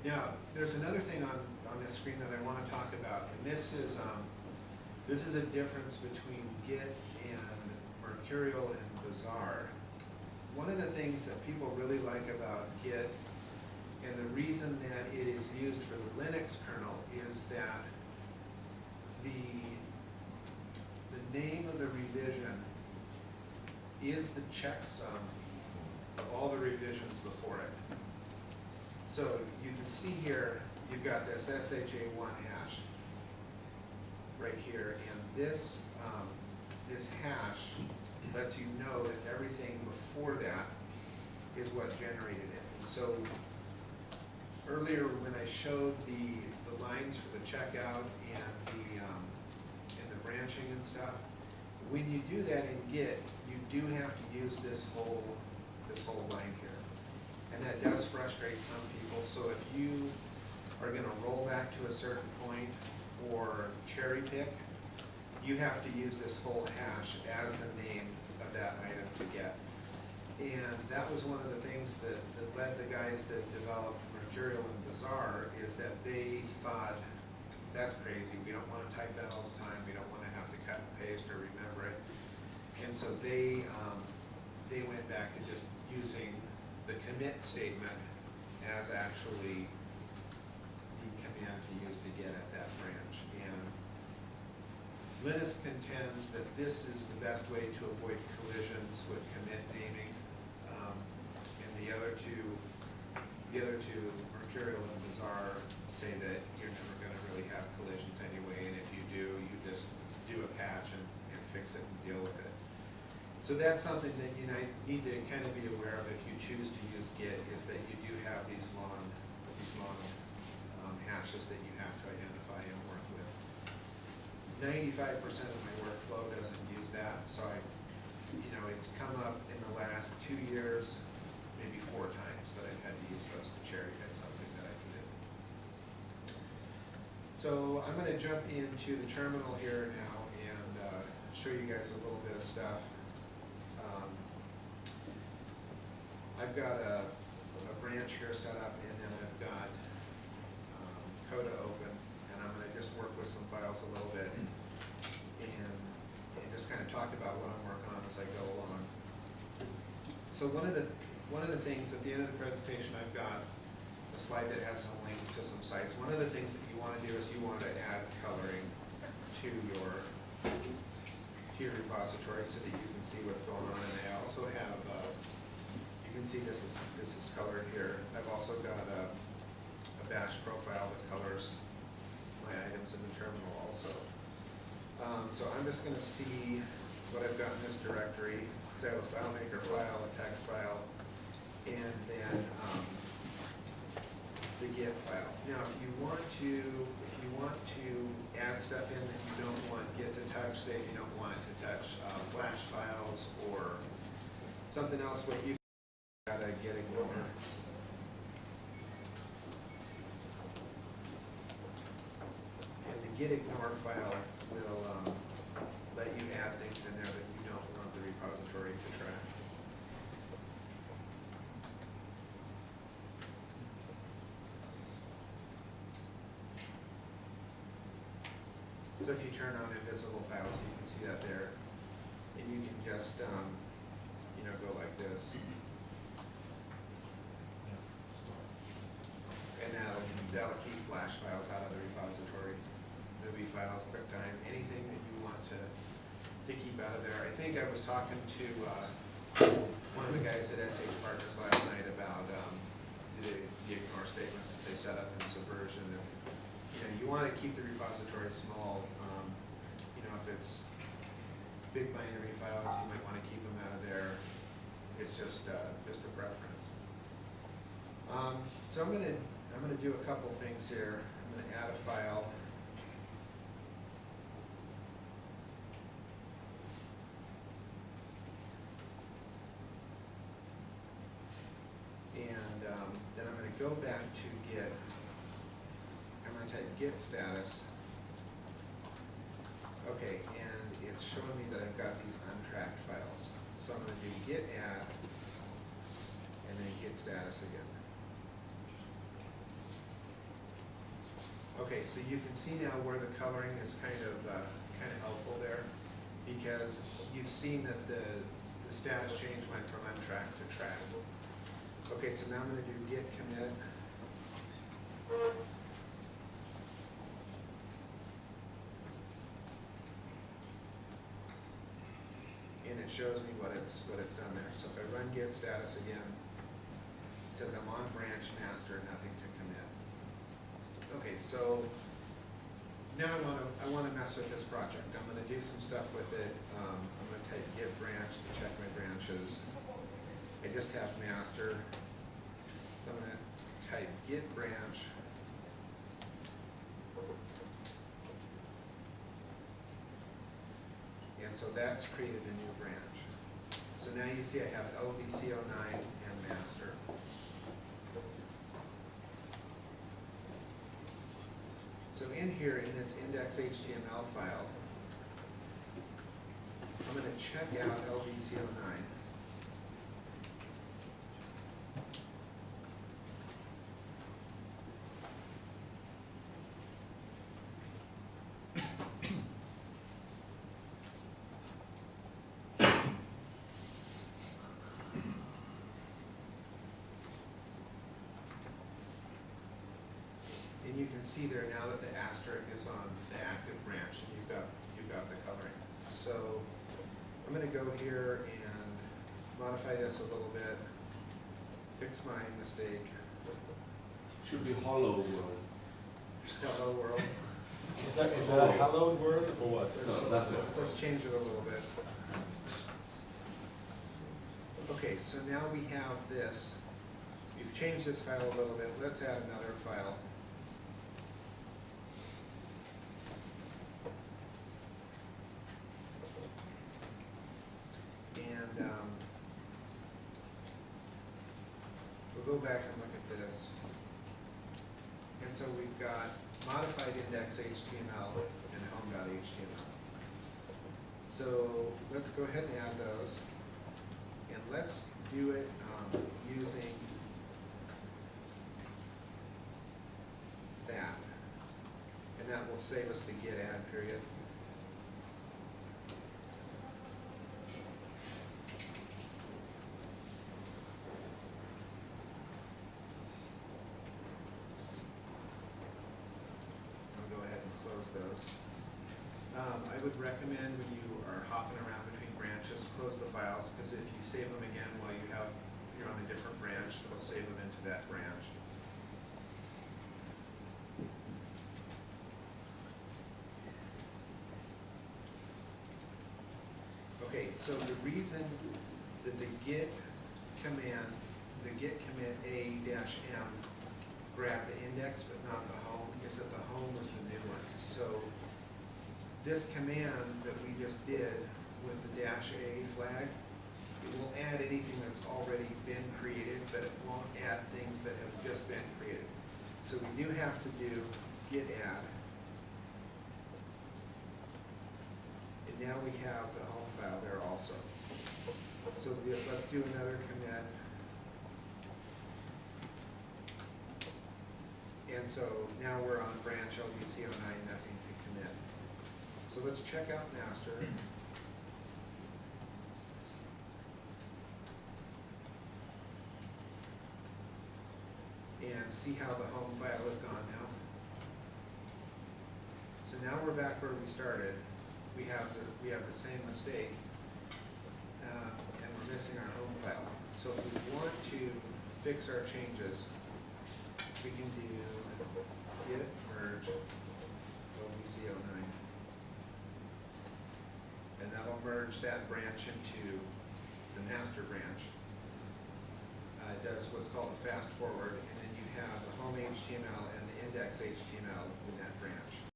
Now, there's another thing on this screen that I want to talk about, and this is a difference between Git and Mercurial and Bazaar. One of the things that people really like about Git, and the reason that it is used for the Linux kernel, is that the name of the revision is the checksum of all the revisions before it. So you can see here, you've got this SHA1 hash right here, and this hash lets you know that everything before that is what generated it. And so earlier when I showed the lines for the checkout and the branching and stuff, when you do that in Git, you do have to use this whole line here. And that does frustrate some people. So if you are going to roll back to a certain point or cherry pick, you have to use this whole hash as the name of that item to get. And that was one of the things that led the guys that developed Mercurial and Bazaar, is that they thought, that's crazy, we don't want to type that all the time, we don't want to have to cut and paste or remember it. And so they went back to just using the commit statement as actually the command to use to get at that branch. And Linus contends that this is the best way to avoid collisions with commit naming. And the other two, Mercurial and Bazaar, say that you're never going to really have collisions anyway, and if you do, you just do a patch and fix it and deal with it. So that's something that you need to kind of be aware of if you choose to use Git, is that you do have these long hashes that you have to identify and work with. 95% of my workflow doesn't use that, so it's come up in the last 2 years, maybe 4 times that I've had to use those to cherry pick something that I can do. So I'm going to jump into the terminal here now and show you guys a little bit of stuff. I've got a branch here set up, and then I've got Coda open, and I'm going to just work with some files a little bit and just kind of talk about what I'm working on as I go along. So one of the things at the end of the presentation, I've got a slide that has some links to some sites. One of the things that you want to do is you want to add coloring to your repository so that you can see what's going on. And I also have you can see this is colored here. I've also got a bash profile that colors my items in the terminal also. So I'm just going to see what I've got in this directory. So I have a FileMaker file, a text file, and then the Git file. Now, if you want to add stuff in that you don't want Git to touch, say if you don't want it to touch Flash files or something else, what you gotta Git ignore. And the Git ignore file will let you add things in there that you don't want the repository to track. So if you turn on invisible files, you can see that there, and you can just go like this. And that'll keep Flash files out of the repository, movie files, QuickTime, anything that you want to keep out of there. I think I was talking to one of the guys at SH Partners last night about the ignore statements that they set up in Subversion. And, you want to keep the repository small. If it's big binary files, you might want to keep them out of there. It's just a preference. So I'm gonna do a couple things here. I'm gonna add a file. And then I'm gonna go back to Git. I'm gonna type Git status. Okay, and it's showing me that I've got these untracked files. So I'm going to do Git add, and then Git status again. Okay, so you can see now where the coloring is kind of helpful there, because you've seen that the status change went from untracked to tracked. Okay, so now I'm gonna do git commit. And it shows me what it's done there. So if I run git status again, it says I'm on branch master, nothing to commit. Okay, so now I wanna mess with this project. I'm gonna do some stuff with it. I'm gonna type git branch to check my branches. I just have master, so I'm gonna type git branch. And so that's created a new branch. So now you see I have LDC09 and master. So in here, in this index HTML file, I'm going to check out LDC09. And you can see there now that the asterisk is on the active branch, and you've got the coloring. So I'm going to go here and modify this a little bit, fix my mistake. Should be hollow world. Hello world. Is that a hello word or what? So that's it. Let's change it a little bit. Okay, so now we have this. We've changed this file a little bit. Let's add another file. And we'll go back and look at this. And so we've got modified index HTML and home.html. So let's go ahead and add those. And let's do it using that. And that will save us the git add period. I'll go ahead and close those. I would recommend when you are hopping around between branches, close the files, because if you save them again while you're on a different branch, it'll save them into that branch. Okay, so the reason that the git command, the git commit a-m grabbed the index but not the home, is that the home was the new one. So this command that we just did with the -a flag, it will add anything that's already been created, but it won't add things that have just been created. So we do have to do git add. And now we have the home file there also. So let's do another commit. And so now we're on branch LDC09, nothing to commit. So let's check out master. And see how the home file is gone now. So now we're back where we started. We have the same mistake, and we're missing our home file. So if we want to fix our changes, we can do git merge LDC09, and that'll merge that branch into the master branch. It does what's called a fast forward, and then you have the home HTML and the index HTML in that branch.